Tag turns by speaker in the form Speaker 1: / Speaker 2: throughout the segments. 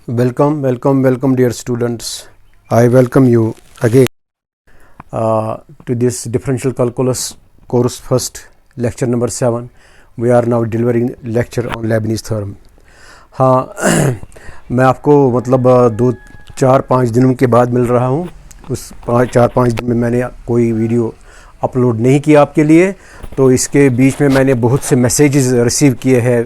Speaker 1: Welcome, dear students. I welcome you again to this differential calculus course first, lecture number 7. We are now delivering lecture on Leibniz theorem. हाँ मैं आपको मतलब 2-4-5 दिनों के बाद मिल रहा हूँ. उस 4-5 दिन में मैंने कोई वीडियो अपलोड नहीं किया आपके लिए, तो इसके बीच में मैंने बहुत से मैसेजेस रिसीव किए हैं.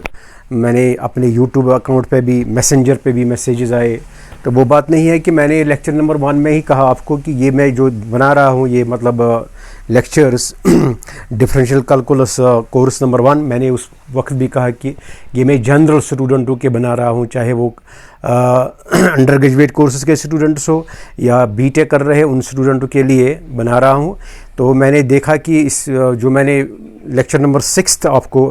Speaker 1: मैंने अपने यूट्यूब अकाउंट पे भी, मैसेंजर पे भी मैसेजेस आए. तो वो बात नहीं है कि मैंने लेक्चर नंबर 1 में ही कहा आपको कि ये मैं जो बना रहा हूँ ये मतलब lectures differential calculus course number 1, मैंने उस वक्त भी कहा कि ये मैं जनरल स्टूडेंटों के बना रहा हूँ, चाहे वो अंडर ग्रेजुएट कोर्सेज़ के स्टूडेंट्स हो या बीटेक कर रहे उन स्टूडेंटों के लिए बना रहा हूँ. तो मैंने देखा कि इस जो मैंने लेक्चर नंबर 6 आपको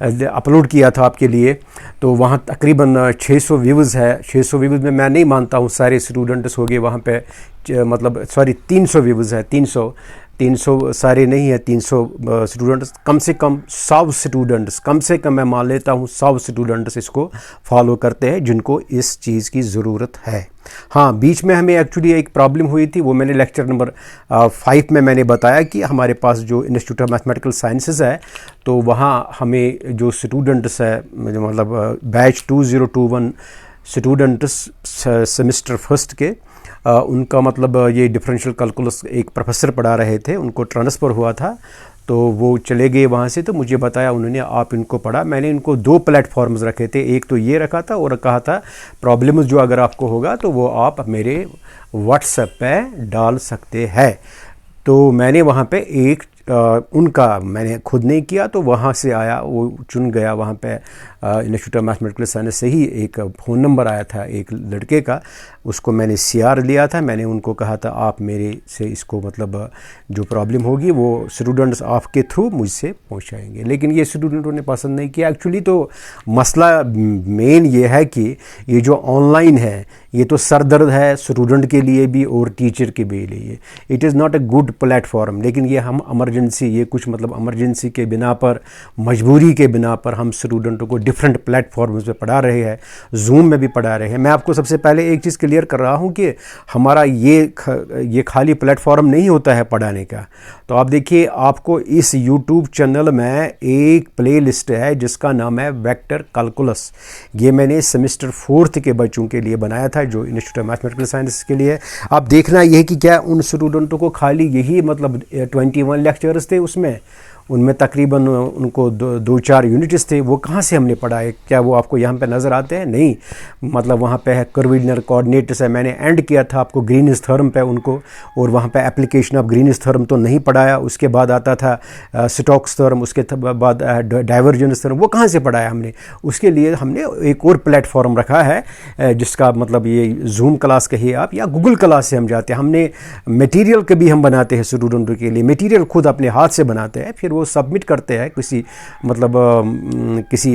Speaker 1: अपलोड किया था आपके लिए, तो वहाँ तकरीबन 600 व्यूज़ है. 600 व्यूज़ में मैं नहीं मानता हूँ सारे स्टूडेंट्स हो गए वहाँ पे, मतलब सॉरी 300 व्यूज़ है. 300 सारे नहीं है. 300 स्टूडेंट्स, कम से कम 100 स्टूडेंट्स, कम से कम मैं मान लेता हूँ 100 स्टूडेंट्स इसको फॉलो करते हैं जिनको इस चीज़ की ज़रूरत है. हाँ, बीच में हमें एक्चुअली एक प्रॉब्लम हुई थी, वो मैंने लेक्चर नंबर 5 में मैंने बताया कि हमारे पास जो इंस्टीट्यूट ऑफ मैथमेटिकल साइंसेज है, तो वहाँ हमें जो स्टूडेंट्स है मतलब बैच 2021 स्टूडेंट्स सेमेस्टर फर्स्ट के, उनका मतलब ये डिफरेंशियल कैलकुलस एक प्रोफेसर पढ़ा रहे थे, उनको ट्रांसफ़र हुआ था, तो वो चले गए वहाँ से. तो मुझे बताया उन्होंने आप इनको पढ़ा. मैंने इनको 2 प्लेटफॉर्म्स रखे थे, एक तो ये रखा था और कहा था प्रॉब्लम्स जो अगर आपको होगा तो वो आप मेरे व्हाट्सएप पे डाल सकते हैं. तो मैंने वहाँ पे एक उनका मैंने खुद नहीं किया, तो वहाँ से आया, वो चुन गया वहाँ पे इंस्टीट्यूट ऑफ मैथमेटिकल साइंस से ही एक फ़ोन नंबर आया था एक लड़के का, उसको मैंने CR लिया था. मैंने उनको कहा था आप मेरे से इसको मतलब जो प्रॉब्लम होगी वो स्टूडेंट्स आपके थ्रू मुझसे पहुँचाएंगे, लेकिन ये स्टूडेंटों ने पसंद नहीं किया. एक्चुअली तो मसला मेन ये है कि ये जो ऑनलाइन है ये तो सर दर्द है स्टूडेंट के लिए भी और टीचर के भी लिए. It is not a good platform, लेकिन ये हम इमरजेंसी, ये कुछ मतलब इमरजेंसी के बिना पर, मजबूरी के बिना पर हम स्टूडेंटों को डिफरेंट प्लेटफॉर्म्स पे पढ़ा रहे हैं. जूम में भी पढ़ा रहे हैं. मैं आपको सबसे पहले एक चीज़ क्लियर कर रहा हूँ कि हमारा ये खाली प्लेटफॉर्म नहीं होता है पढ़ाने का. तो आप देखिए, आपको इस यूट्यूब चैनल में एक प्ले लिस्ट है जिसका नाम है वेक्टर कैलकुलस. ये मैंने सेमेस्टर 4th के बच्चों के लिए बनाया था, जो इंस्टीट्यूट ऑफ मैथमेटिकल साइंस के लिए. आप देखना ये कि क्या उन स्टूडेंटों को खाली यही मतलब 21 लेक्चर्स थे उसमें, उनमें तकरीबन उनको 2-4 यूनिट्स थे, वो कहाँ से हमने पढ़ाए? क्या वो आपको यहाँ पे नज़र आते हैं? नहीं. मतलब वहाँ पे है कर्वीलिनियर कोऑर्डिनेट्स है, मैंने एंड किया था आपको ग्रीनिज थ्योरम पे उनको, और वहाँ पे एप्लीकेशन ऑफ ग्रीनिज थ्योरम तो नहीं पढ़ाया. उसके बाद आता था स्टोक्स थ्योरम, उसके बाद डाइवर्जेंस थ्योरम, वो कहाँ से पढ़ाया हमने? उसके लिए हमने एक और प्लेटफॉर्म रखा है जिसका मतलब ये जूम क्लास कहिए आप या गूगल क्लास से हम जाते हैं. हमने मटेरियल कभी हम बनाते हैं स्टूडेंटों के लिए, मटेरियल खुद अपने हाथ से बनाते हैं, फिर वो सबमिट करते हैं किसी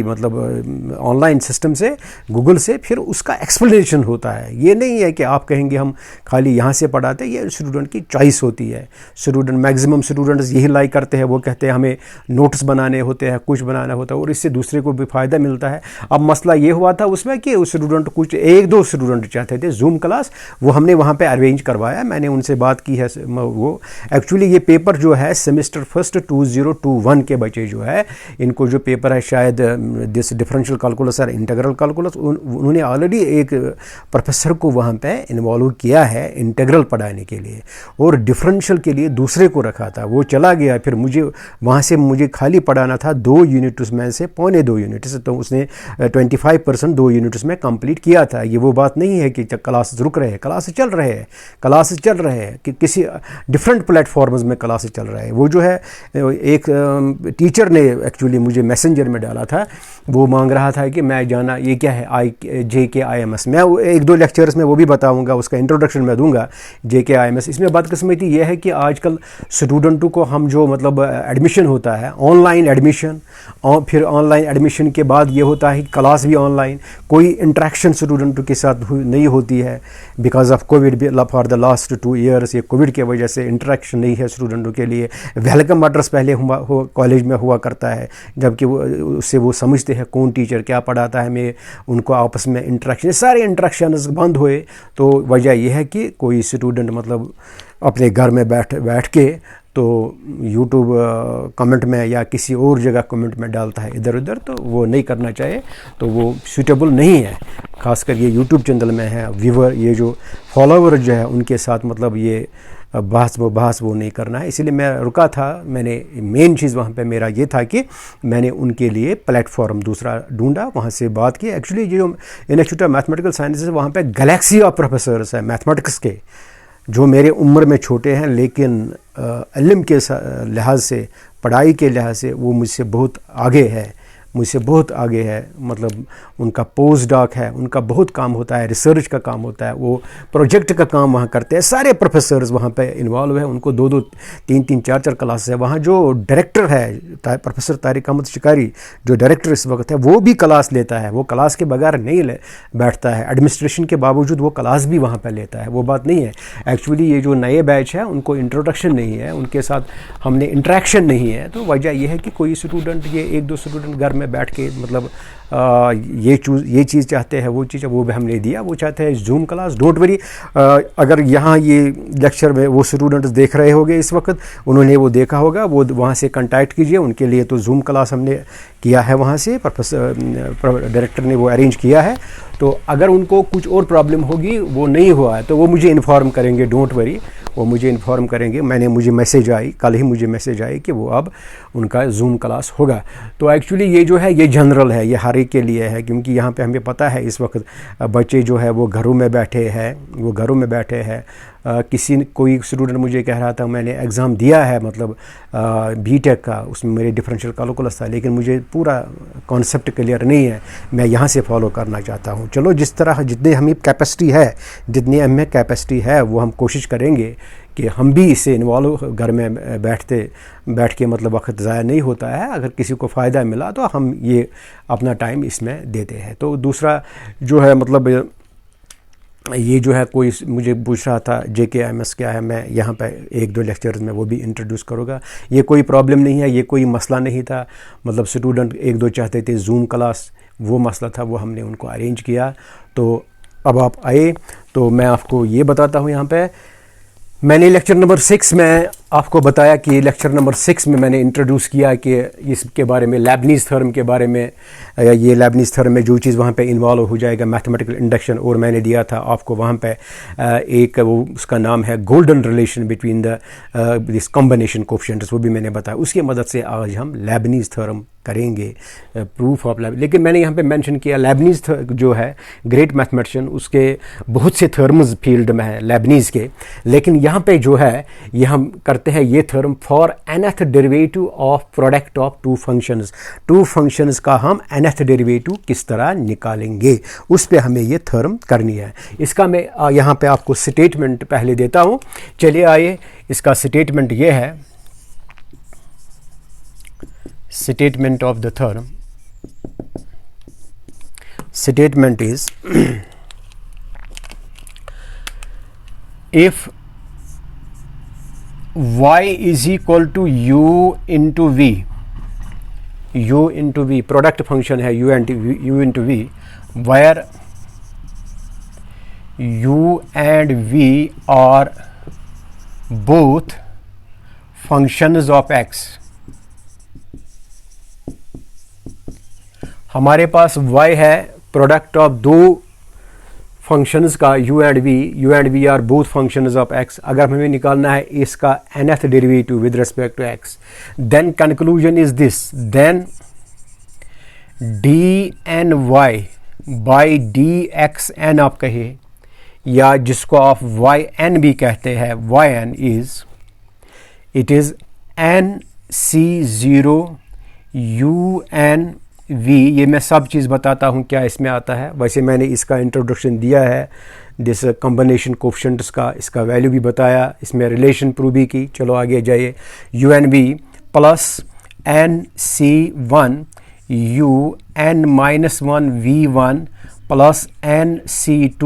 Speaker 1: मतलब ऑनलाइन सिस्टम से, गूगल से, फिर उसका एक्सप्लेनेशन होता है. ये नहीं है कि आप कहेंगे हम खाली यहाँ से पढ़ाते हैं. ये स्टूडेंट की चॉइस होती है. स्टूडेंट मैक्सिमम स्टूडेंट्स यही लाइक करते हैं, वो कहते हैं हमें नोट्स बनाने होते हैं, कुछ बनाना होता है, और इससे दूसरे को भी फ़ायदा मिलता है. अब मसला ये हुआ था उसमें कि उस स्टूडेंट कुछ 1-2 स्टूडेंट चाहते थे जूम क्लास, वो हमने वहाँ पर अरेंज करवाया. मैंने उनसे बात की है. वो एक्चुअली ये पेपर जो है सेमेस्टर फर्स्ट 2021 के बच्चे जो है, इनको जो पेपर है शायद दिस डिफरेंशियल कैलकुलस और इंटीग्रल कैलकुलस, उन्होंने ऑलरेडी एक प्रोफेसर को वहाँ पे इन्वॉल्व किया है इंटीग्रल पढ़ाने के लिए, और डिफरेंशियल के लिए दूसरे को रखा था. वो चला गया, फिर मुझे वहाँ से मुझे खाली पढ़ाना था 2 यूनिट्स में से 2.25 यूनिट्स, तो उसने 25% 2 यूनिट्स में कंप्लीट किया था. ये वो बात नहीं है कि क्लासेस रुक रहे हैं, क्लासेस चल रहे हैं कि किसी डिफरेंट प्लेटफॉर्म्स में क्लासेस चल रहे हैं. वो जो है एक टीचर ने एक्चुअली मुझे मैसेंजर में डाला था, वो मांग रहा था कि मैं जाना, ये क्या है JKIMS. मैं 1-2 लेक्चर्स में वो भी बताऊंगा, उसका इंट्रोडक्शन मैं दूंगा JKIMS. इसमें बदकिस्मती ये है कि आजकल स्टूडेंटों को हम जो मतलब एडमिशन होता है ऑनलाइन एडमिशन, और फिर ऑनलाइन एडमिशन के बाद ये होता है कि क्लास भी ऑनलाइन, कोई इंट्रैक्शन स्टूडेंटों के साथ नहीं होती है because of Covid. For the last 2 years ये कोविड की वजह से इंट्रैक्शन नहीं है स्टूडेंटों के लिए. वेलकम एड्रेस पहले हम कॉलेज में हुआ करता है, जबकि उससे वो समझते हैं कौन टीचर क्या पढ़ाता है, मैं उनको आपस में इंटरेक्शन, सारे इंटरेक्शंस बंद हुए। तो वजह यह है कि कोई स्टूडेंट मतलब अपने घर में बैठ के तो यूट्यूब कमेंट में या किसी और जगह कमेंट में डालता है इधर उधर, तो वो नहीं करना चाहिए, तो वो सूटेबल नहीं है। खासकर ये यूट्यूब चैनल में है व्यूवर, ये जो फॉलोवर जो है उनके साथ मतलब ये बहस वो नहीं करना है। इसलिए मैं रुका था। मैंने मेन चीज़ वहाँ पे मेरा ये था कि मैंने उनके लिए प्लेटफॉर्म दूसरा ढूंढा, वहाँ से बात की। एक्चुअली जो इंस्टीट्यूट ऑफ मैथमेटिकल साइंसेस वहाँ पे गैलेक्सी ऑफ प्रोफेसर्स है मैथमेटिक्स के, जो मेरे उम्र में छोटे हैं, लेकिन इल्म के लिहाज से, पढ़ाई के लिहाज से वो मुझसे बहुत आगे है, मतलब उनका पोस्ट डॉक है, उनका बहुत काम होता है, रिसर्च का काम होता है, वो प्रोजेक्ट का काम वहाँ करते हैं। सारे प्रोफेसर्स वहाँ पे इन्वॉल्व है, उनको 2-2, 3-3, 4-4 क्लास है। वहाँ जो डायरेक्टर है प्रोफेसर तारिक अहमद शिकारी, जो डायरेक्टर इस वक्त है, वो भी क्लास लेता है। वो क्लास के बगैर नहीं बैठता है, एडमिनिस्ट्रेशन के बावजूद वो क्लास भी वहाँ पर लेता है। वो बात नहीं है। एक्चुअली ये जो नए बैच है उनको इंट्रोडक्शन नहीं है, उनके साथ हमने इंट्रैक्शन नहीं है। तो वजह यह है कि कोई स्टूडेंट, ये 1-2 स्टूडेंट घर में बैठ के मतलब ये चीज़ चाहते हैं, वो चीज़ वो भी हमने दिया। वो चाहते हैं जूम क्लास। डोंट वरी, अगर यहाँ ये लेक्चर में वो स्टूडेंट्स देख रहे होंगे इस वक्त, उन्होंने वो देखा होगा, वो वहाँ से कांटेक्ट कीजिए। उनके लिए तो जूम क्लास हमने किया है, वहाँ से प्रोफेसर डायरेक्टर ने वो अरेंज किया है। तो अगर उनको कुछ और प्रॉब्लम होगी, वो नहीं हुआ है, तो वो मुझे इन्फॉर्म करेंगे। डोंट वरी, वो मुझे इन्फॉर्म करेंगे। मुझे मैसेज आई, कल ही मुझे मैसेज आई कि वो अब उनका जूम क्लास होगा। तो एक्चुअली ये जो है ये जनरल है, ये हर एक के लिए है, क्योंकि यहाँ पे हमें पता है इस वक्त बच्चे जो है वो घरों में बैठे हैं। कोई स्टूडेंट मुझे कह रहा था, मैंने एग्ज़ाम दिया है मतलब बीटेक का, उसमें मेरे डिफरेंशियल कैलकुलस था, लेकिन मुझे पूरा कॉन्सेप्ट क्लियर नहीं है, मैं यहाँ से फॉलो करना चाहता हूँ। चलो, जितनी हमें कैपेसिटी है वो हम कोशिश करेंगे कि हम भी इससे इन्वॉल्व, घर में बैठ के मतलब वक्त ज़ाया नहीं होता है। अगर किसी को फ़ायदा मिला तो हम ये अपना टाइम इसमें देते हैं। तो दूसरा जो है मतलब ये जो है, कोई मुझे पूछ रहा था JKMS क्या है, मैं यहाँ पे 1-2 लेक्चर्स में वो भी इंट्रोड्यूस करूँगा। ये कोई प्रॉब्लम नहीं है, ये कोई मसला नहीं था। मतलब स्टूडेंट 1-2 चाहते थे जूम क्लास, वो मसला था, वो हमने उनको अरेंज किया। तो अब आप आए तो मैं आपको ये बताता हूँ। यहाँ पे मैंने लेक्चर नंबर 6 में आपको बताया कि लेक्चर नंबर 6 में मैंने इंट्रोड्यूस किया कि इसके बारे में, लेबनीज़ थ्योरम के बारे में। ये लेबनीज़ थ्योरम में जो चीज़ वहाँ पे इन्वॉल्व हो जाएगा, मैथमेटिकल इंडक्शन। और मैंने दिया था आपको वहाँ पे एक, वो उसका नाम है golden relation between this combination coefficients, वो भी मैंने बताया। उसकी मदद से आज हम लेबनीज़ थ्योरम करेंगे, प्रूफ ऑफ लेबनीज़। लेकिन मैंने यहाँ पे मेंशन किया लेबनीज़ जो है ग्रेट मैथमेटिशियन, उसके बहुत से थ्योरम्स फील्ड में है लेबनीज़ के। लेकिन यहाँ पे जो है ये हम करते हैं ये theorem for nth derivative of product of two functions का हम nth डेरिवेटिव किस तरह निकालेंगे, उस पे हमें ये थ्योरम करनी है। इसका मैं यहाँ पे आपको स्टेटमेंट पहले देता हूँ। चलिए आइए, इसका स्टेटमेंट ये है, statement of the theorem. Statement is if y is equal to u into v, product function है u into v, where u and v are both functions of x. हमारे पास y है प्रोडक्ट ऑफ 2 फंक्शंस का u and v are both functions of x। अगर हमें निकालना है इसका nth derivative with respect to x, then conclusion is this, then dny by dxn आप कहिए, या जिसको आप yn भी कहते हैं, yn is, it is nc0 un v। ये मैं सब चीज़ बताता हूँ क्या इसमें आता है। वैसे मैंने इसका इंट्रोडक्शन दिया है, दिस कॉम्बिनेशन कोफिशिएंट्स का, इसका वैल्यू भी बताया, इसमें रिलेशन प्रूव भी की। चलो आगे जाइए। un v plus nc1 un-1 v1 plus nc2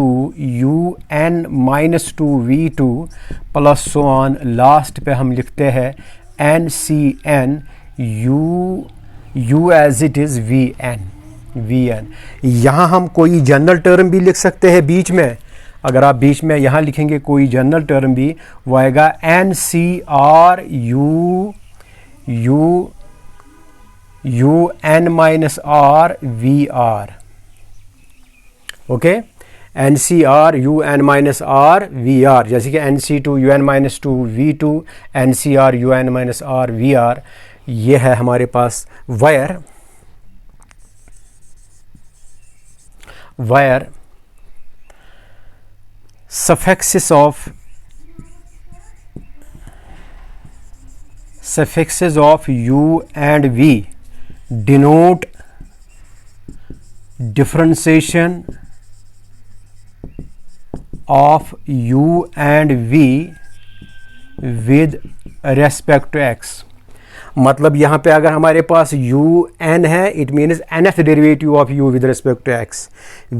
Speaker 1: un-2 v2 plus so on. Last पे हम लिखते हैं n c n u as it is v n. यहाँ हम कोई जनरल टर्म भी लिख सकते हैं बीच में। अगर आप बीच में यहाँ लिखेंगे कोई जनरल टर्म भी, वो आएगा n c r u n minus r v r. Okay, n c r u n minus r v r, जैसे कि n c two u n minus two v two, n c r u n minus r v r. ये है हमारे पास वायर suffixes of u and v denote differentiation of u and v with respect to x। मतलब यहाँ पे अगर हमारे पास u n है, it means nth derivative of u with respect to x।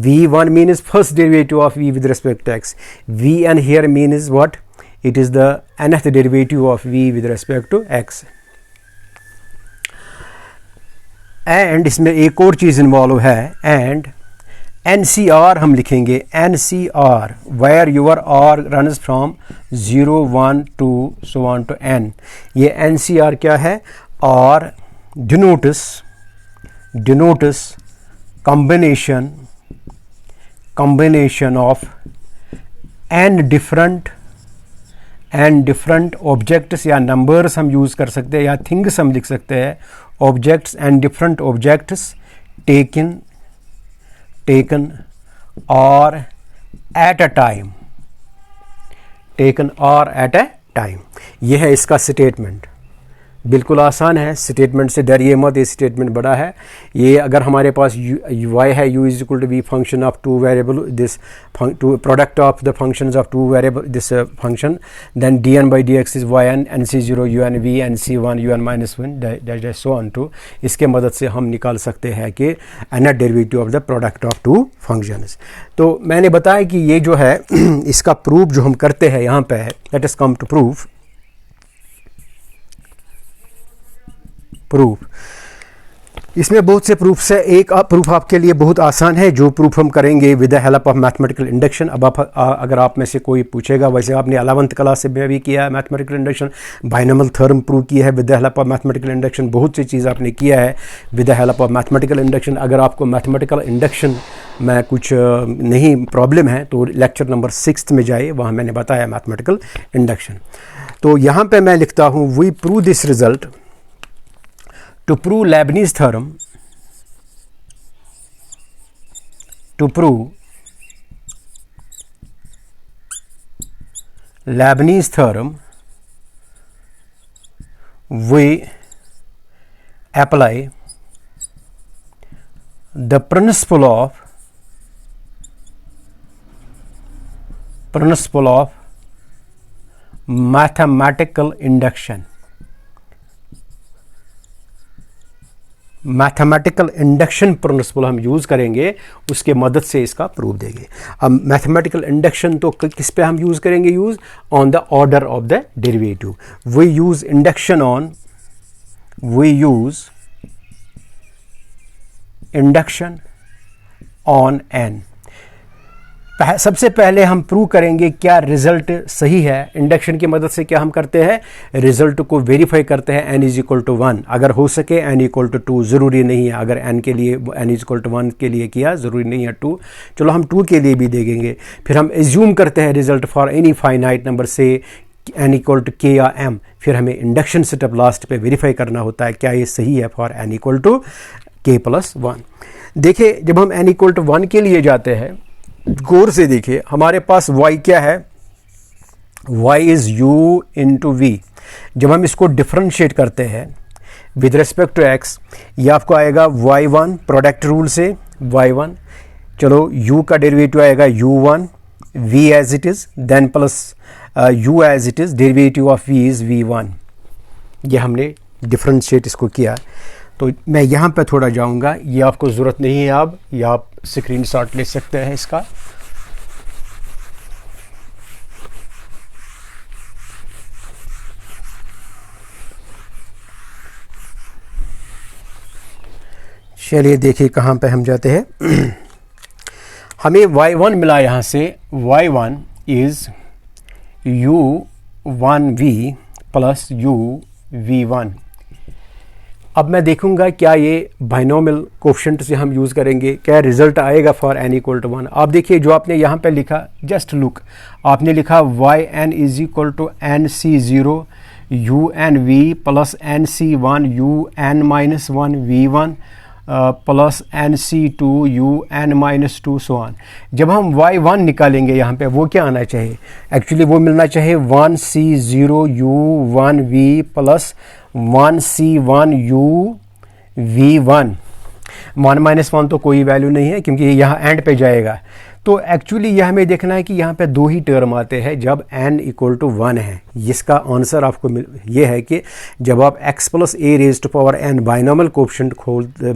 Speaker 1: v1 means first derivative of v with respect to x। vn here means what? It is the nth derivative of v with respect to x। And इसमें एक और चीज involve है, and NCR हम लिखेंगे NCR where your R runs from 0 1 2 so on to n। ये NCR क्या है? R denotes combination of n different objects या numbers हम यूज कर सकते हैं, या things हम लिख सकते हैं, objects and different objects taken or at a time। यह है इसका स्टेटमेंट। बिल्कुल आसान है, स्टेटमेंट से डरिए मत, ये स्टेटमेंट बड़ा है। ये अगर हमारे पास y है, u is equal to be function of two variable, this product of the functions of two variable this function, then dn by dx is yn nc0 un v nc1 un minus 1 that is so on to. इसके मदद से हम निकाल सकते हैं कि nth derivative of the product of two functions. तो मैंने बताया कि ये जो है इसका प्रूफ जो हम करते हैं यहाँ पे है, let us come to proof. इसमें बहुत से प्रूफ से एक प्रूफ आपके लिए बहुत आसान है, जो प्रूफ हम करेंगे with the help of mathematical induction. अब अगर आप में से कोई पूछेगा, वैसे आपने 11th क्लास में भी किया है mathematical induction, binomial theorem prove किया है with the help of mathematical induction, बहुत सी चीज़ आपने किया है with the help of mathematical induction. अगर आपको मैथमेटिकल इंडक्शन में कुछ नहीं प्रॉब्लम है तो लेक्चर नंबर 6 में जाइए, वहाँ मैंने बताया मैथमेटिकल इंडक्शन। तो यहाँ पर मैं लिखता हूँ, we prove this result to prove Leibniz theorem, we apply the principle of mathematical induction। Mathematical induction principal हम यूज़ करेंगे, उसके मदद से इसका प्रूफ देंगे। अब मैथमेटिकल इंडक्शन तो किस पे हम यूज़ करेंगे? Use on the order of the derivative. We use induction on n. सबसे पहले हम प्रूव करेंगे क्या रिजल्ट सही है। इंडक्शन की मदद से क्या हम करते हैं? रिजल्ट को वेरीफाई करते हैं n इज इक्वल टू 1। अगर हो सके n इक्वल टू 2, ज़रूरी नहीं है। अगर n के लिए n इज इक्वल टू 1 के लिए किया, ज़रूरी नहीं है 2, चलो हम 2 के लिए भी देखेंगे। फिर हम एज्यूम करते हैं result for any finite number से n इक्वल टू k या m। फिर हमें इंडक्शन स्टेप लास्ट पे वेरीफाई करना होता है क्या ये सही है for n equal to k plus 1। देखिए, जब हम n इक्वल टू 1 के लिए जाते हैं, गौर से देखिए, हमारे पास y क्या है? y is u into v. जब हम इसको डिफ्रेंशिएट करते हैं विद रिस्पेक्ट टू x, ये आपको आएगा y1 प्रोडक्ट रूल से y1, चलो u का डेरिवेटिव आएगा u1, v as it is, then plus u as it is, derivative of v is v1। ये हमने डिफ्रेंशिएट इसको किया। तो मैं यहाँ पे थोड़ा जाऊँगा, ये आपको ज़रूरत नहीं है अब, या आप स्क्रीनशॉट ले सकते हैं इसका। चलिए देखिए कहाँ पे हम जाते हैं। हमें y1 मिला यहाँ से, y1 is u1v plus uv1। अब मैं देखूंगा क्या ये बाइनोमियल कोफिशिएंट से हम यूज़ करेंगे, क्या रिजल्ट आएगा फॉर n इक्वल टू 1। आप देखिए जो आपने यहाँ पे लिखा, जस्ट लुक, आपने लिखा yn is equal to nc0 unv plus nc1 un minus 1 v1 plus nc2 un minus 2 so on. जब हम y1 निकालेंगे यहाँ पे, वो क्या आना चाहिए, एक्चुअली वो मिलना चाहिए 1c0 u1v plus 1c1 uv1। 1 minus 1 तो कोई वैल्यू नहीं है क्योंकि यहाँ एंड पे जाएगा। तो एक्चुअली यह हमें देखना है कि यहाँ पे दो ही टर्म आते हैं जब n इक्वल टू 1 है। इसका आंसर आपको ये है कि जब आप x plus a raise to power n binomial coefficient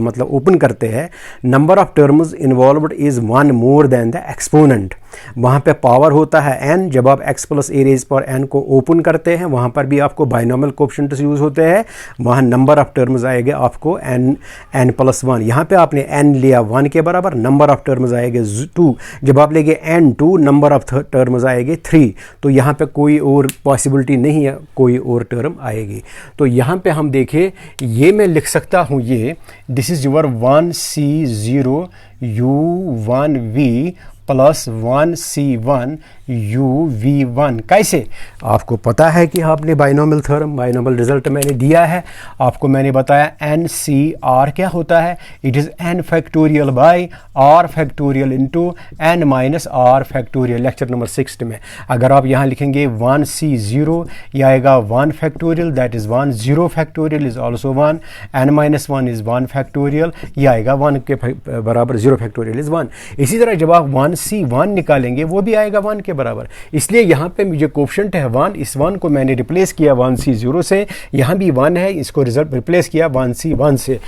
Speaker 1: मतलब ओपन करते हैं, number of terms involved is 1 more than the exponent. वहाँ पे पावर होता है n। जब आप x plus a raise power n को ओपन करते हैं, वहाँ पर भी आपको बाइनोमियल कोफिशिएंट्स यूज़ होते हैं, वहाँ नंबर ऑफ टर्म्स आएगा आपको n प्लस 1। यहाँ पे आपने n लिया 1 के बराबर, नंबर ऑफ टर्म्स आएंगे 2। जब आप लेंगे n2, नंबर ऑफ टर्म्स आएंगे 3। तो यहाँ पे कोई और पॉसिबिलिटी नहीं है कोई और टर्म आएगी। तो यहाँ पे हम देखें, ये मैं लिख सकता हूँ, ये this is your 1c0 u1v plus 1c1 uv1। कैसे? आपको पता है कि आपने बाइनोमियल थ्योरम, बाइनोमियल रिजल्ट मैंने दिया है आपको, मैंने बताया NCR क्या होता है, it is n factorial by r factorial into n minus r factorial. Lecture number 6 में अगर आप यहाँ लिखेंगे 1c0, यह आएगा 1 factorial, that is 1, 0 factorial is also 1, n minus 1 is 1 factorial, यह आएगा 1 के बराबर 0 फैक्टोरियल इज़ 1। इसी तरह जब आप 1c1 निकालेंगे, वो भी आएगा 1 के बराबर। इसलिए यहाँ पे मुझे कोफिशिएंट है 1, इस 1 को मैंने रिप्लेस किया 1c0 से, यहाँ भी 1 है, इसको रिजल्ट रिप्लेस किया 1c1 से।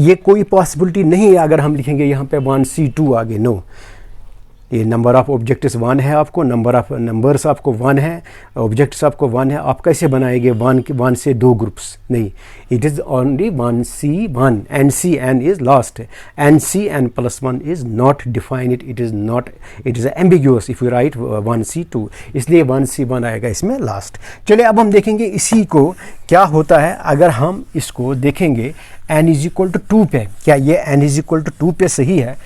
Speaker 1: ये कोई पॉसिबिलिटी नहीं है अगर हम लिखेंगे यहाँ पे 1c2 आगे, नो। ये नंबर ऑफ ऑब्जेक्ट्स 1 है, आपको नंबर ऑफ नंबर्स आपको 1 है, ऑब्जेक्ट्स आपको 1 है। आप कैसे बनाएंगे 1 से 2 ग्रुप्स? नहीं, it is only 1c1, ncn is last. ncn plus 1 is not defined, it is not, it is ambiguous if you right 1c2, इसलिए 1c1 आएगा इसमें लास्ट। चलिए अब हम देखेंगे इसी को क्या होता है अगर हम इसको देखेंगे n इज इक्वल टू 2 पे। क्या ये n इज इक्वल टू 2 पे सही है?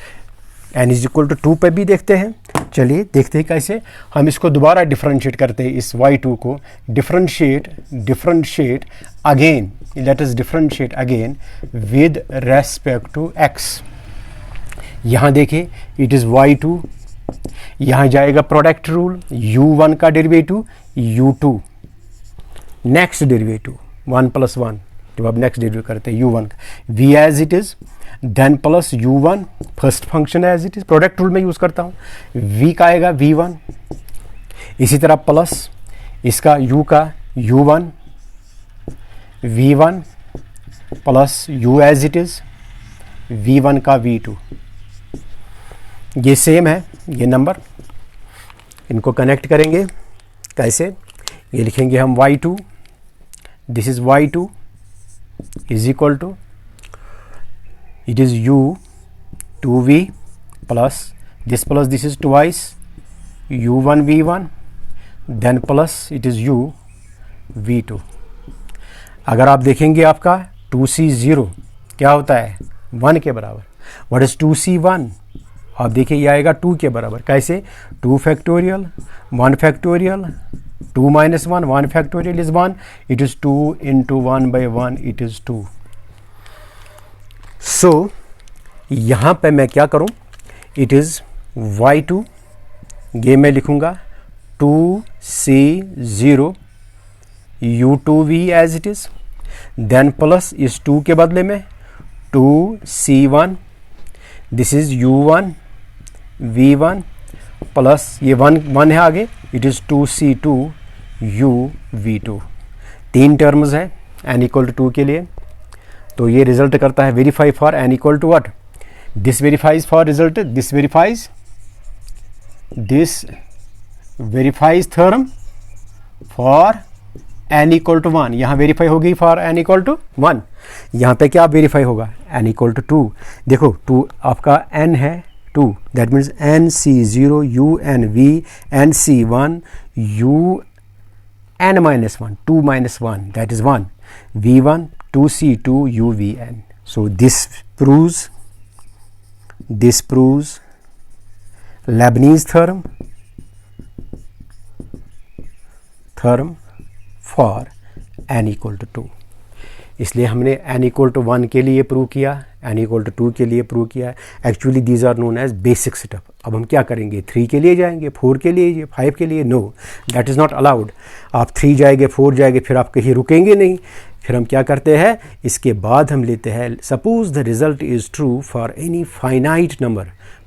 Speaker 1: n इज इक्वल टू 2 पे भी देखते हैं। चलिए देखते हैं कैसे। हम इसको दोबारा डिफरेंशिएट करते हैं, इस y2 को differentiate again, let us differentiate again with respect to x। यहाँ देखिए इट इज़ y2, यहाँ जाएगा प्रोडक्ट रूल, u1 का derivative u2, next derivative 1 plus 1, जब आप नेक्स्ट डेरिवेटिव करते हैं u1 का, v as it is, then plus u1 first function as it is, product rule में यूज करता हूँ, v का आएगा v1, इसी तरह प्लस इसका u का u1 v1 plus u as it is v1 का v2। ये सेम है, ये नंबर, इनको कनेक्ट करेंगे कैसे? ये लिखेंगे हम y2, this is y2 is equal to, it is u 2v plus this is twice u1 v1, then plus it is u v2। अगर आप देखेंगे आपका 2c0 क्या होता है 1 के बराबर, what is 2c1? आप देखिए ये आएगा 2 के बराबर। कैसे? 2 factorial 1 factorial 2 minus 1, 1 factorial is 1, it is 2 into 1 by 1, it is 2। सो यहाँ पे मैं क्या करूँ, इट इज़ y2, ये मैं लिखूँगा 2c0 u2v as it is, then plus इस 2 के बदले में 2c1, this is u1 v1 plus ये 1 है आगे, it is 2c2 uv2। 3 terms है n इक्वल टू 2 के लिए। तो ये रिजल्ट करता है verify for n equal to what, this verifies for result, this verifies theorem for n equal to 1, यहाँ वेरीफाई होगी फॉर n इक्वल टू 1, यहाँ पे क्या वेरीफाई होगा n इक्वल टू 2। देखो 2 आपका n है 2, that means nc0 unv nc1 un minus 1, 2 minus 1, that is 1, v1 2c2 uvn. So this proves Leibniz theorem for n equal to 2। इसलिए हमने n equal to 1 के लिए प्रूव किया, n equal to 2 के लिए प्रूव किया। Actually these are known as basic setup. अब हम क्या करेंगे, 3 के लिए जाएंगे, 4 के लिए, 5 के लिए? No, that is not allowed. आप 3 जाएंगे, 4 जाएंगे, फिर आप कहीं रुकेंगे नहीं। फिर हम क्या करते हैं, इसके बाद हम लेते हैं suppose the result is true for any finite number,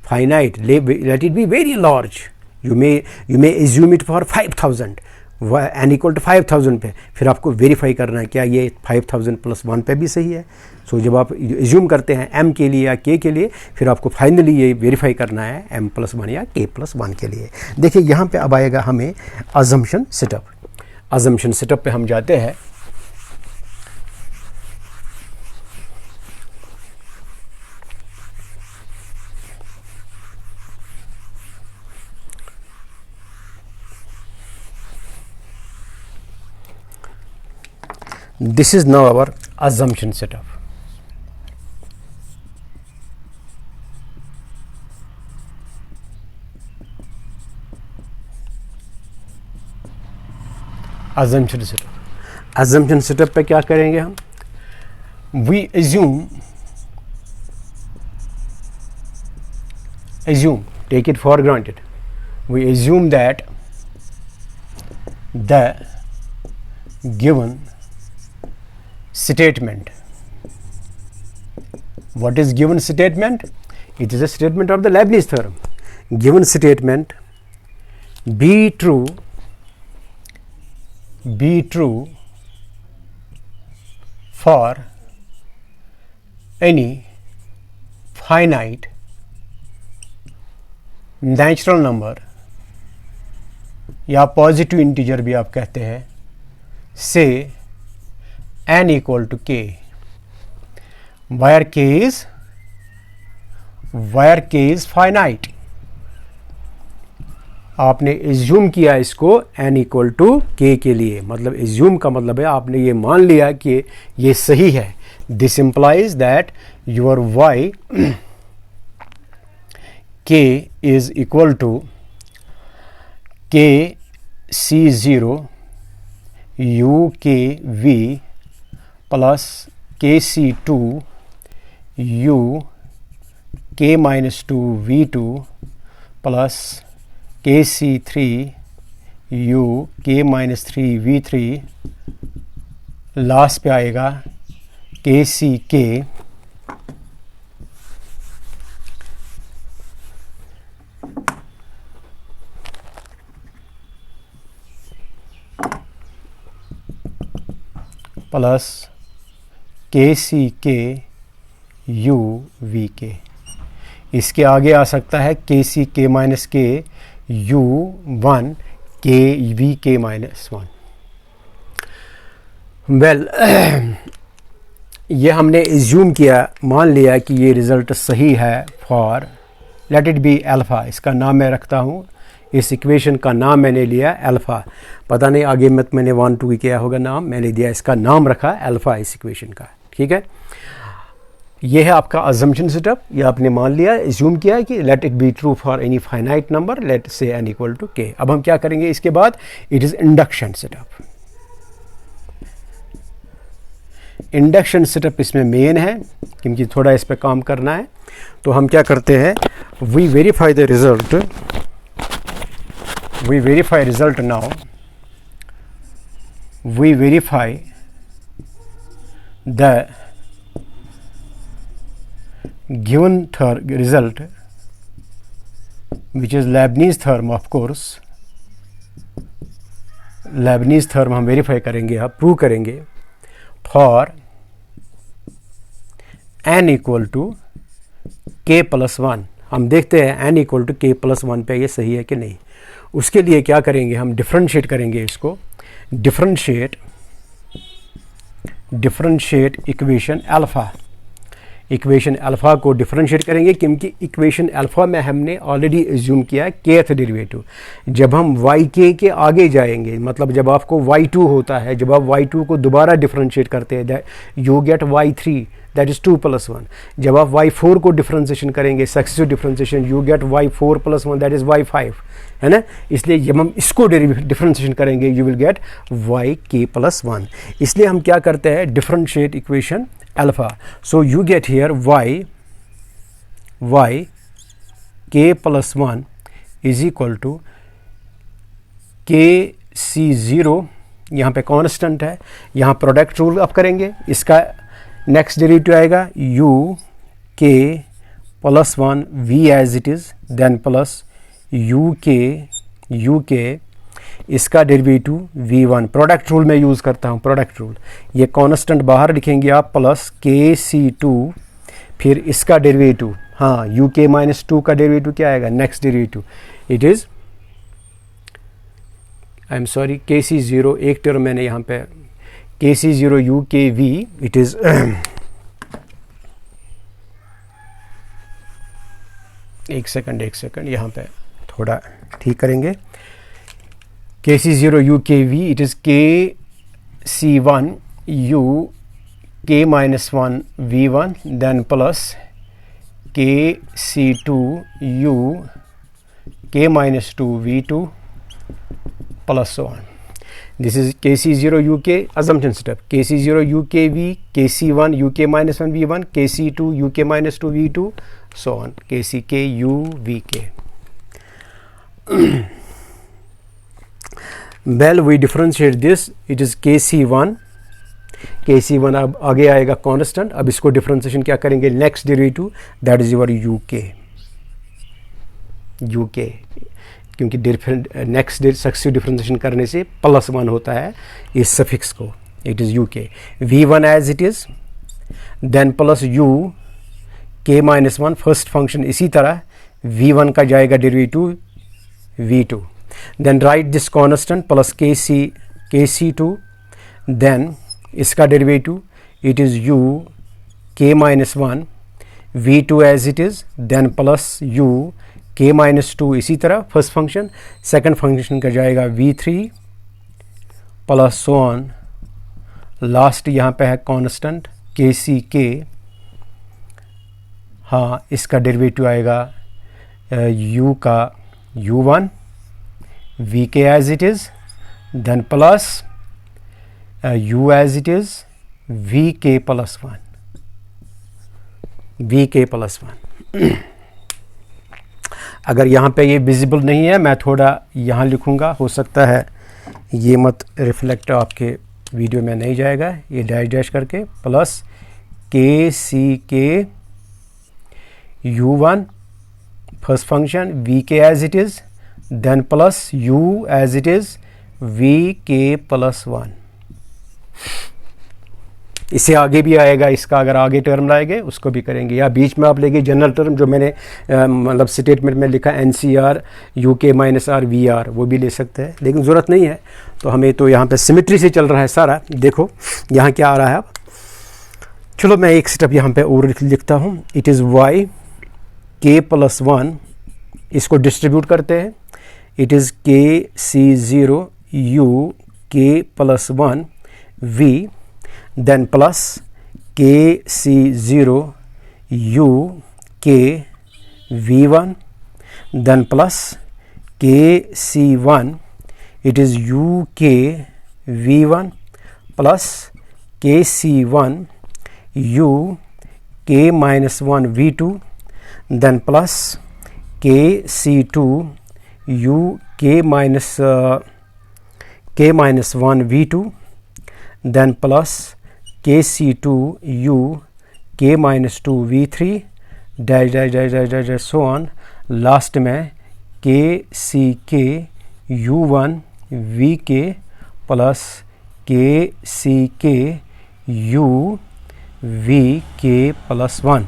Speaker 1: finite, let it be very large, you may assume it for 5000, n equal to 5000 पे। फिर आपको वेरीफाई करना है क्या ये 5000 प्लस 1 पे भी सही है। सो जब आप एज्यूम करते हैं m के लिए या k के लिए, फिर आपको फाइनली ये वेरीफाई करना है m प्लस 1 या k प्लस 1 के लिए। देखिए यहाँ पे अब आएगा हमें अजम्पशन सेटअप। अजम्पशन सेटअप पे हम जाते हैं। This is now our assumption setup. Assumption setup. Assumption setup पे क्या करेंगे हम? We assume, take it for granted. We assume that the given statement. What is given statement? It is a statement of the Leibniz theorem. Given statement be true for any finite natural number या positive integer भी आप कहते हैं, से n equal to k, where k is finite। आपने assume किया इसको n equal to k के लिए, मतलब एज्यूम का मतलब है आपने ये मान लिया कि ये सही है। This implies that your y k is equal to k c0 u k v plus kc2 u k minus 2 v2 plus kc3 u k minus 3 v3, last पे आएगा kck plus kck u vk। इसके आगे आ सकता है kck minus k u1 k vk minus 1। Well ये हमने assume किया, मान लिया कि ये रिज़ल्ट सही है for late it B alpha. इसका नाम मैं रखता हूँ, इस इक्वेशन का नाम मैंने लिया अल्फ़ा। पता नहीं आगे मत मैंने 1 2 क्या होगा नाम, मैंने दिया इसका नाम रखा अल्फ़ा इस इक्वेशन का। ठीक है, ये है आपका अजम्पशन सेटअप। ये आपने मान लिया, एज्यूम किया कि let it be true for any finite number, let say n equal to k। अब हम क्या करेंगे इसके बाद, it is induction setup. Induction setup इसमें मेन है क्योंकि थोड़ा इस पर काम करना है। तो हम क्या करते हैं, we verify the result, we verify result now, we verify the given result which is Leibniz theorem, of course Leibniz theorem हम वेरीफाई करेंगे, आप प्रूव करेंगे for n equal to k plus 1। हम देखते हैं n equal to k plus 1 पे ये सही है कि नहीं। उसके लिए क्या करेंगे, हम डिफरेंशिएट करेंगे इसको। Differentiate differentiate equation alpha. Equation alpha को डिफरेंशिएट करेंगे क्योंकि इक्वेशन अल्फ़ा में हमने ऑलरेडी एज्यूम किया है kth डेरिवेटिव। जब हम yk के आगे जाएंगे, मतलब जब आपको y2 होता है, जब आप y2 को दोबारा डिफरेंशिएट करते हैं, you get y3 that is 2 + 1। जब आप y4 को डिफरेंशिएशन करेंगे, successive differentiation, you get y4 + 1 that is y5, है ना। इसलिए जब हम इसको डिफरेंशिएशन करेंगे यू विल गेट yk + 1। इसलिए हम क्या करते हैं, differentiate equation alpha. So you get here y k + 1 is equal to kc0, यहाँ पे कांस्टेंट है, यहाँ प्रोडक्ट रूल आप करेंगे, इसका नेक्स्ट डेरिवेटिव आएगा u k + 1 v as it is, then plus u k इसका डेरिवेटिव v1। प्रोडक्ट रूल में यूज़ करता हूँ, प्रोडक्ट रूल। ये कांस्टेंट बाहर लिखेंगे आप, प्लस kc2, फिर इसका डेरिवेटिव, हाँ uk - 2 का डेरिवेटिव क्या आएगा, next derivative, it is, I am sorry, kc0 एक टर्म मैंने यहाँ पे, kc0 ukv, इट इज़ एक सेकंड यहाँ पे थोड़ा ठीक करेंगे। kc0 ukv, it is kc1 u k - 1 v1, then plus kc2 u k - 2 v2 plus so on. This is kc0 uk assumption step, kc0 ukv, kc1 uk - 1 v1, kc2 uk - 2 v2, so on, kck u vk. Well, we differentiate this, it is kc1 अब आगे आएगा constant. अब इसको differentiation क्या करेंगे, next derivative, that is your uk, क्योंकि next successive differentiation करने से +1 होता है इस सफिक्स को, it is uk, v1 as it is, then plus u k - 1 first function, इसी तरह v1 का जाएगा derivative v2, then write this constant plus kc2, then इसका डेरिवेटिव, it is u k - 1 v2 as it is, then plus u k - 2 इसी तरह first function, second function का जाएगा v3 plus so on, last यहाँ पे है कांस्टेंट kck, हाँ इसका डेरिवेटिव आएगा u का u1 vk as it is, then plus u as it is vk + 1, vk + 1। अगर यहाँ पे ये विजिबल नहीं है, मैं थोड़ा यहाँ लिखूँगा, हो सकता है ये मत रिफ्लेक्ट आपके वीडियो में नहीं जाएगा, ये डैश करके, plus kck u1 first function vk as it is, then plus u as it is vk + 1। इससे आगे भी आएगा, इसका अगर आगे टर्म लाएंगे उसको भी करेंगे, या बीच में आप लेंगे जनरल टर्म जो मैंने मतलब स्टेटमेंट में लिखा NCR UK - R VR, वो भी ले सकते हैं, लेकिन ज़रूरत नहीं है। तो हमें तो यहाँ पे सिमेट्री से चल रहा है सारा। देखो यहाँ क्या आ रहा है, अब चलो मैं एक स्टेप यहाँ पे और लिखता हूँ, इट इज़ y k + 1, इसको डिस्ट्रीब्यूट करते हैं, it is kc0 u k + 1 v, then plus kc0 u k v1, then plus kc1, it is u k v1 plus kc1 u k - 1 v2, then plus kc2 u k - 1 v2, then plus kc2 u k - 2 v3 dash so on, last में kck u1 vk plus kck u vk + 1।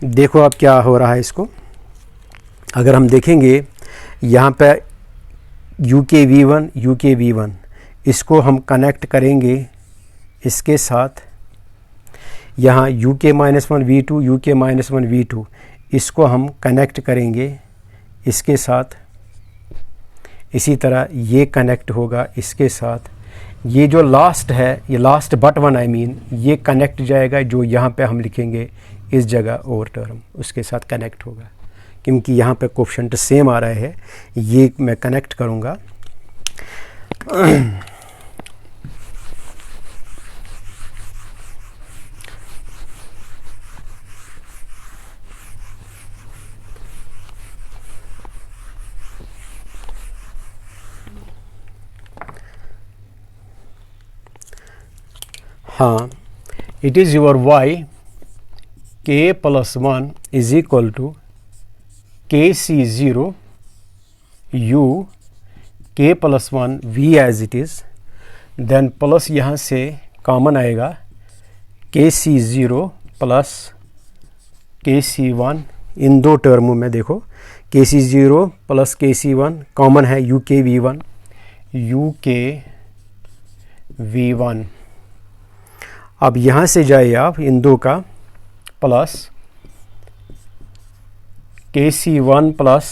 Speaker 1: देखो अब क्या हो रहा है इसको, अगर हम देखेंगे यहाँ पे UK v1 इसको हम कनेक्ट करेंगे इसके साथ यहाँ u k minus one v two, u k minus one v two, इसको हम कनेक्ट करेंगे इसके साथ। इसी तरह ये कनेक्ट होगा इसके साथ। ये जो लास्ट है, ये last but one I mean, ये कनेक्ट जाएगा जो यहाँ पे हम लिखेंगे इस जगह और टर्म उसके साथ कनेक्ट होगा, क्योंकि यहाँ पे कोफिशिएंट सेम आ रहा है। ये मैं कनेक्ट करूँगा। हाँ, it is your y k plus one is equal to K C zero u k plus one v as it is, then plus यहाँ से कॉमन आएगा के सी ज़ीरो प्लस के सी वन। इन दो टर्मों में देखो के सी ज़ीरो प्लस के सी वन कॉमन है, यू के वी वन, यू के वी वन। अब यहाँ से जाइए आप इन दो का प्लस के सी वन प्लस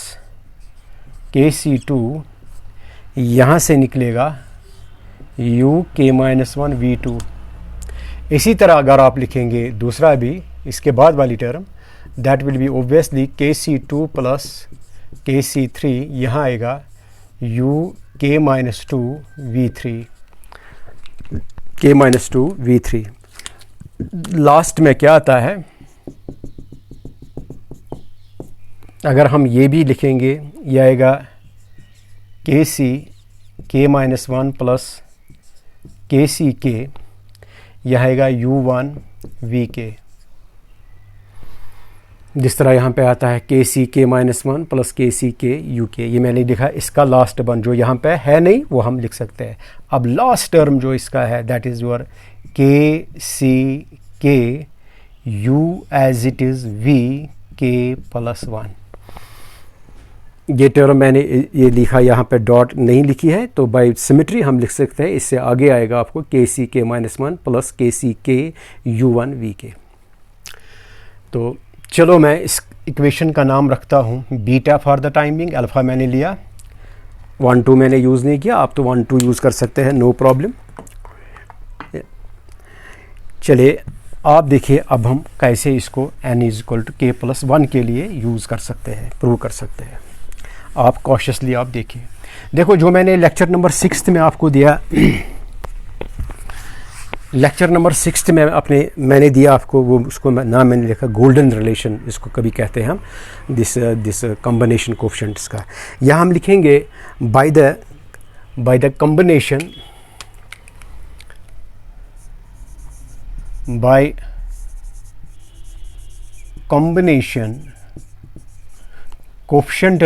Speaker 1: के सी टू, यहाँ से निकलेगा you k minus one v to. इसी तरह अगर आप लिखेंगे दूसरा भी इसके बाद वाली term, that will be obviously के सी टू प्लस के सी थ्री, यहाँ आएगा you k minus two we three, के minus two we three. Last में क्या आता है, अगर हम ये भी लिखेंगे ये आएगा के सी के माइनस वन प्लस के सी के, यह आएगा यू वन वी के। जिस तरह यहाँ पे आता है के सी के माइनस वन प्लस के सी के यू के, ये मैंने लिखा इसका लास्ट वन जो यहाँ पे है नहीं वो हम लिख सकते हैं। अब लास्ट टर्म जो इसका है that is your k c k u as it is v k plus one. ये टर्म मैंने ये लिखा, यहाँ पे डॉट नहीं लिखी है, तो बाय सिमेट्री हम लिख सकते हैं। इससे आगे आएगा आपको के सी के माइनस वन प्लस के c k you one we के। तो चलो मैं इस इक्वेशन का नाम रखता हूँ beta for the time being. Alpha मैंने लिया, 1 2 मैंने यूज़ नहीं किया, आप तो 1 2 यूज़ कर सकते हैं, नो प्रॉब्लम। चलिए आप देखिए अब हम कैसे इसको n is equal to K plus one के लिए यूज़ कर सकते हैं, प्रूव कर सकते हैं। आप कॉशियसली आप देखिए, देखो जो मैंने लेक्चर नंबर 6 में आपको दिया, लेक्चर नंबर 6 में मैंने दिया आपको वो, उसको नाम मैंने लिखा गोल्डन रिलेशन, इसको कभी कहते हैं हम, दिस कॉम्बिनेशन कोफिशिएंट्स का। यहाँ हम लिखेंगे by the combination, by combination coefficient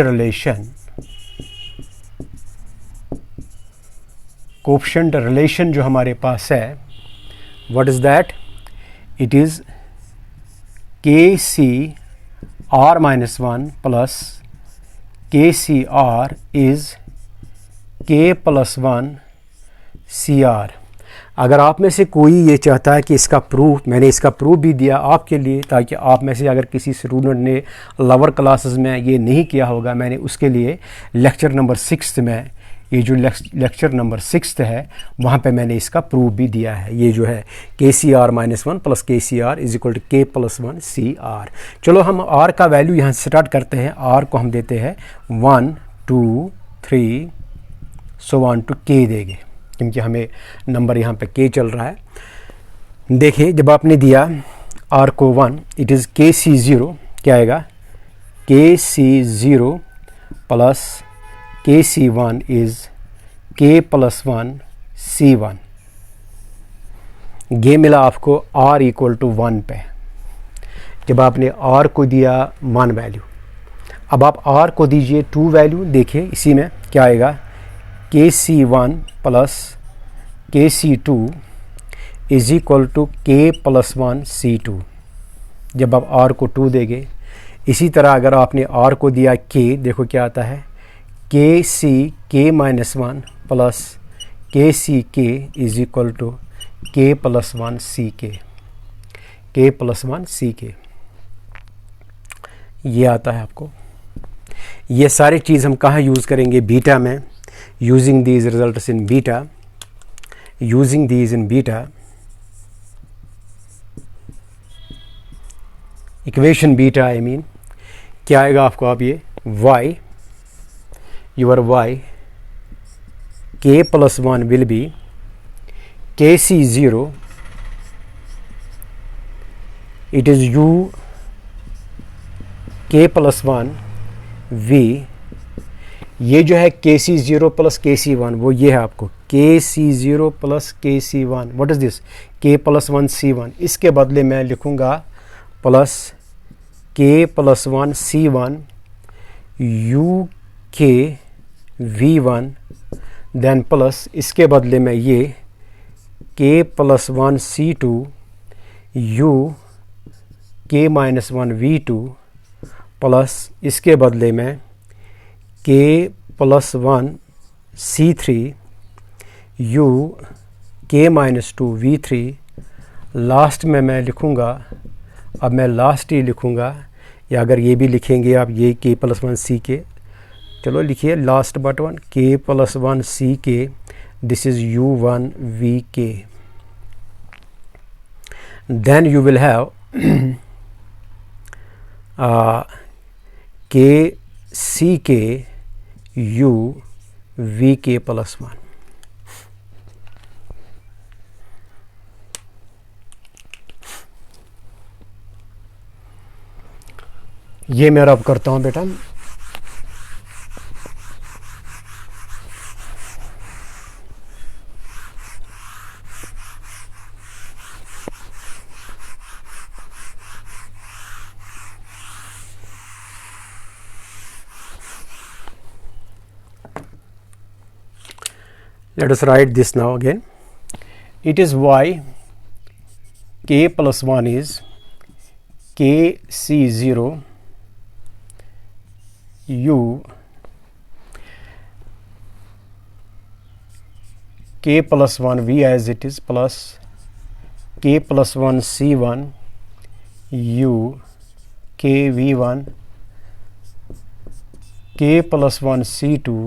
Speaker 1: relation जो हमारे पास है, what is that? It is k C R minus one plus के C R is k plus one C r. अगर आप में से कोई ये चाहता है कि इसका प्रूफ, मैंने इसका प्रूफ भी दिया आपके लिए, ताकि आप में से अगर किसी स्टूडेंट ने लोअर क्लासेस में ये नहीं किया होगा, मैंने उसके लिए लेक्चर नंबर 6 में, ये जो लेक्चर नंबर 6 है वहाँ पे मैंने इसका प्रूफ भी दिया है। ये जो है K C R minus one plus के C R is equal to K plus one C R. चलो हम आर का वैल्यू यहाँ से स्टार्ट करते हैं। आर को हम देते हैं 1 2 3 सो ऑन टू के देंगे, क्योंकि हमें नंबर यहाँ पे के चल रहा है। देखिए जब आपने दिया आर को 1, इट इज़ के सी ज़ीरो, क्या आएगा के सी ज़ीरो प्लस के सी वन इज़ के प्लस वन सी वन। ये मिला आपको आर इक्वल टू 1 पे। जब आपने आर को दिया 1 वैल्यू, अब आप आर को दीजिए 2 वैल्यू। देखिए इसी में क्या आएगा के सी वन प्लस के सी two is equal to K plus one C to. जब आप आर को 2 देंगे, इसी तरह अगर आपने आर को दिया के, देखो क्या आता है के सी के माइनस वन प्लस के सी के is equal to K plus one सी के प्लस वन सी के, ये आता है आपको। ये सारी चीज़ हम कहाँ यूज़ करेंगे? बीटा में। Using these results in beta, using these in beta, equation beta I mean, क्या आएगा आपको? आप ये y, your y k plus 1 will be kc0, it is u k plus 1 v, ये जो है kc0 प्लस kc1 वो ये है आपको kc0 plus kc1, what is this? k plus 1 c1, इसके बदले मैं लिखूंगा plus k plus 1 c1 u k v1, देन प्लस इसके बदले में ये k plus 1 c2 u k minus 1 v2, plus इसके बदले में k plus 1 c3 u k minus 2 v3, last में मैं लिखूंगा, अब मैं लास्ट ही लिखूंगा, या अगर ये भी लिखेंगे आप ये k प्लस 1 सी के, चलो लिखिए last but one k plus 1 c k, this is u1 v k, then you will have k c k u v k plus 1। ये मैं अब करता हूँ बेटा। Let us write this now again. It is y k plus 1 is kc0 u k plus 1 v as it is plus k plus 1 c1 u k v1 k plus 1 c2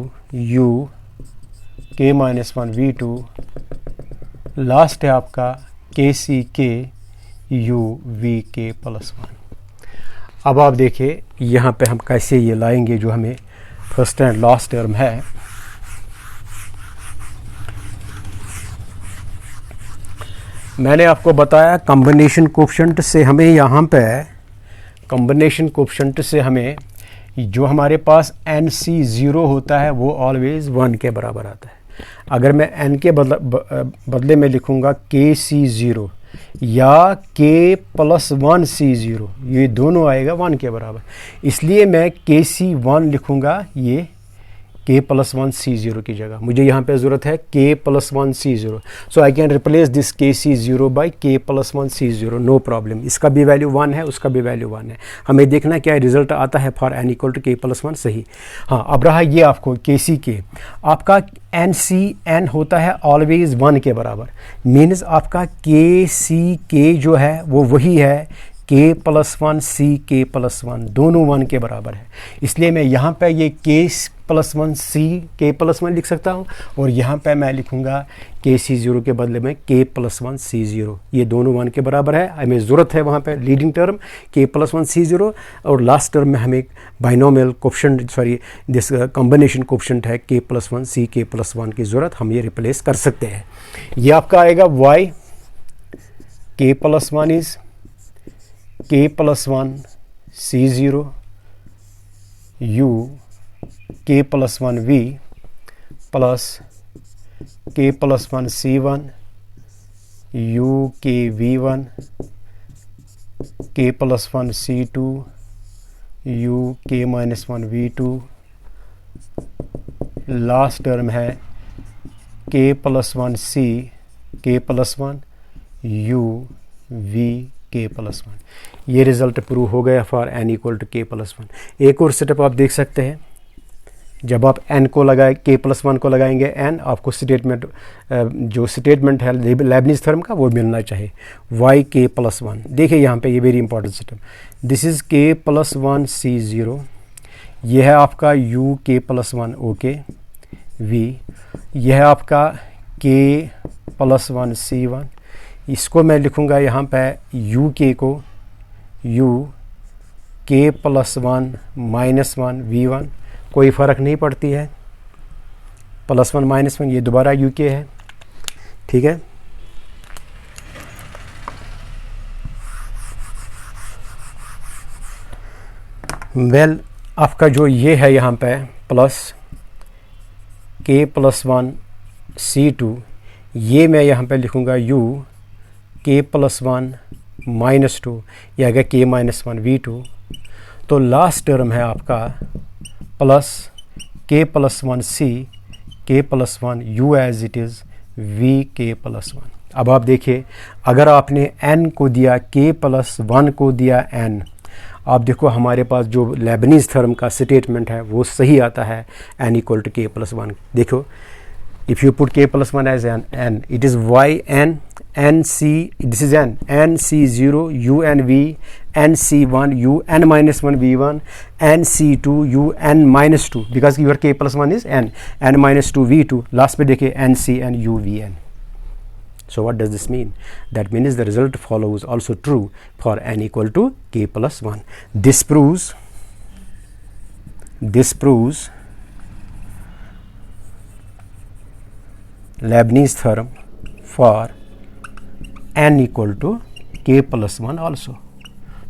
Speaker 1: u k minus 1 v2, last है आपका के c k you we k plus 1। अब आप देखिए यहाँ पे हम कैसे ये लाएंगे जो हमें फर्स्ट एंड लास्ट टर्म है। मैंने आपको बताया कॉम्बिनेशन कोएफिशिएंट से हमें यहाँ पे कॉम्बिनेशन कोएफिशिएंट से हमें जो हमारे पास NC0 होता है वो ऑलवेज 1 के बराबर आता है। अगर मैं n के बदले में लिखूंगा KC0 या k प्लस 1 C0, ये दोनों आएगा 1 के बराबर, इसलिए मैं KC1 लिखूंगा ये k प्लस 1 C0 की जगह। मुझे यहाँ पे ज़रूरत है k plus 1 C0, so I can replace this KC0 by k plus 1 C0, no problem. इसका भी वैल्यू 1 है, उसका भी वैल्यू 1 है। हमें देखना क्या रिजल्ट आता है for n equal to k plus 1, सही। हाँ, अब रहा ये आपको KC आपका n होता है ऑलवेज 1 के बराबर, मीन्स आपका KC जो है वो वही है k plus 1 C k plus 1, दोनों 1 के बराबर है। इसलिए मैं यहाँ पे ये k plus 1 C k plus 1 लिख सकता हूँ, और यहाँ पे मैं लिखूँगा KC0 के बदले में k प्लस 1 C0, ये दोनों 1 के बराबर है। हमें ज़रूरत है वहाँ पे leading term k plus 1 C0, और लास्ट टर्म में हमें binomial coefficient this combination coefficient है k plus 1 C k plus 1 की ज़रूरत, हम ये रिप्लेस कर सकते हैं। ये आपका आएगा y k plus 1 is k plus 1 C0 u k plus 1 v plus k plus 1 C1 u k v1 k plus 1 C2 u k minus 1 v2, last term है k plus 1 C k plus 1 u v k plus 1। ये result prove हो गया for n equal to k plus 1। एक और setup आप देख सकते हैं, जब आप n को लगाए k+1 को लगाएंगे n, आपको स्टेटमेंट जो स्टेटमेंट है लेबनीज़ थ्योरम का वो मिलना चाहिए yk+1। देखिए यहाँ पे ये very important system, this is k+1 C0, ये है आपका UK+1 OK V, यह है आपका k+1 C1, इसको मैं लिखूँगा यहाँ पे UK को k+1 -1 V1, कोई फ़र्क नहीं पड़ती है, +1 -1 ये दोबारा UK है, ठीक है। वेल आपका जो ये है यहाँ पे प्लस k+1 C2, ये मैं यहाँ पे लिखूँगा k+1 -2, यह आएगा k-1 V2। तो लास्ट टर्म है आपका plus k+1 C k+1 U as it is VK+1। अब आप देखिए, अगर आपने n को दिया k+1 को दिया n, आप देखो हमारे पास जो लेबनीज़ थ्योरम का स्टेटमेंट है वो सही आता है, n = k+1। देखो, if you put k+1 as n, it is yn nc, this is nc0 unv nc1 un-1 v1 nc2 un-2, because your k+1 is n-2 v2, last में देखिए ncn uvn। So what does this mean? That means the result follows also true for n = k+1. This proves Leibniz theorem for n = k+1 also.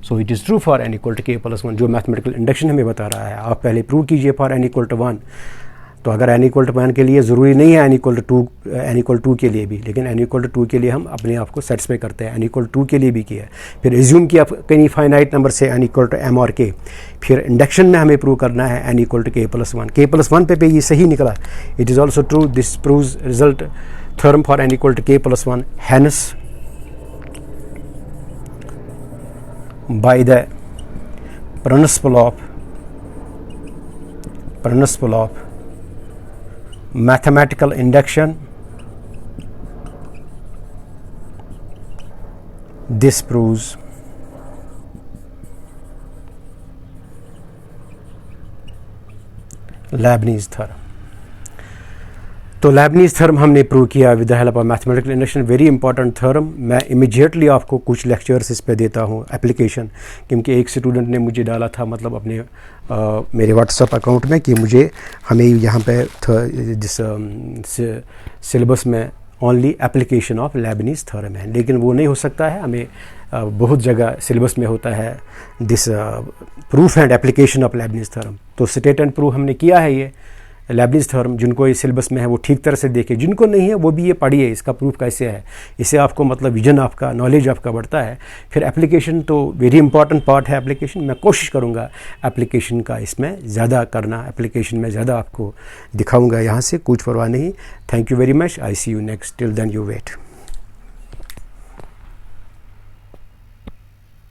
Speaker 1: So it is true for n = k+1, जो mathematical induction हमें बता रहा है। आप पहले prove कीजिए for n = 1, तो अगर n = 1 के लिए ज़रूरी नहीं है n = 2 के लिए भी, लेकिन n = 2 के लिए हम अपने आप को सेटिस्फाई करते हैं, n = 2 के लिए भी किया। फिर एज्यूम किया कहीं फाइनाइट नंबर से n = m और k, फिर इंडक्शन में हमें प्रूव करना है n = k+1, k+1 पे ये सही निकला। It is also true, this proves result theorem for n = k+1, hence by the principle of mathematical induction. This proves Leibniz theorem. तो लेबनीज़ थ्योरम हमने प्रूव किया with the help of mathematical induction, very important theorem. मैं immediately आपको कुछ lectures इस पे देता हूँ एप्लीकेशन, क्योंकि एक स्टूडेंट ने मुझे डाला था मतलब अपने मेरे व्हाट्सएप अकाउंट में कि मुझे हमें यहाँ पे जिस सिलेबस में only application of Leibniz theorem है, लेकिन वो नहीं हो सकता है, हमें बहुत जगह सिलेबस में होता है this proof and application of Leibniz theorem. तो स्टेट एंड प्रूफ हमने किया है ये लेबनीज़ थ्योरम, जिनको ये सिलेबस में है वो ठीक तरह से देखें, जिनको नहीं है वो भी ये पढ़िए इसका प्रूफ कैसे है। इससे आपको मतलब विजन आपका, नॉलेज आपका बढ़ता है। फिर एप्लीकेशन तो वेरी इंपॉर्टेंट पार्ट है एप्लीकेशन, मैं कोशिश करूँगा एप्लीकेशन का इसमें ज़्यादा करना, एप्लीकेशन में ज़्यादा आपको दिखाऊँगा यहाँ से, कुछ परवाह नहीं। Thank you very much, I see you next, till then you wait.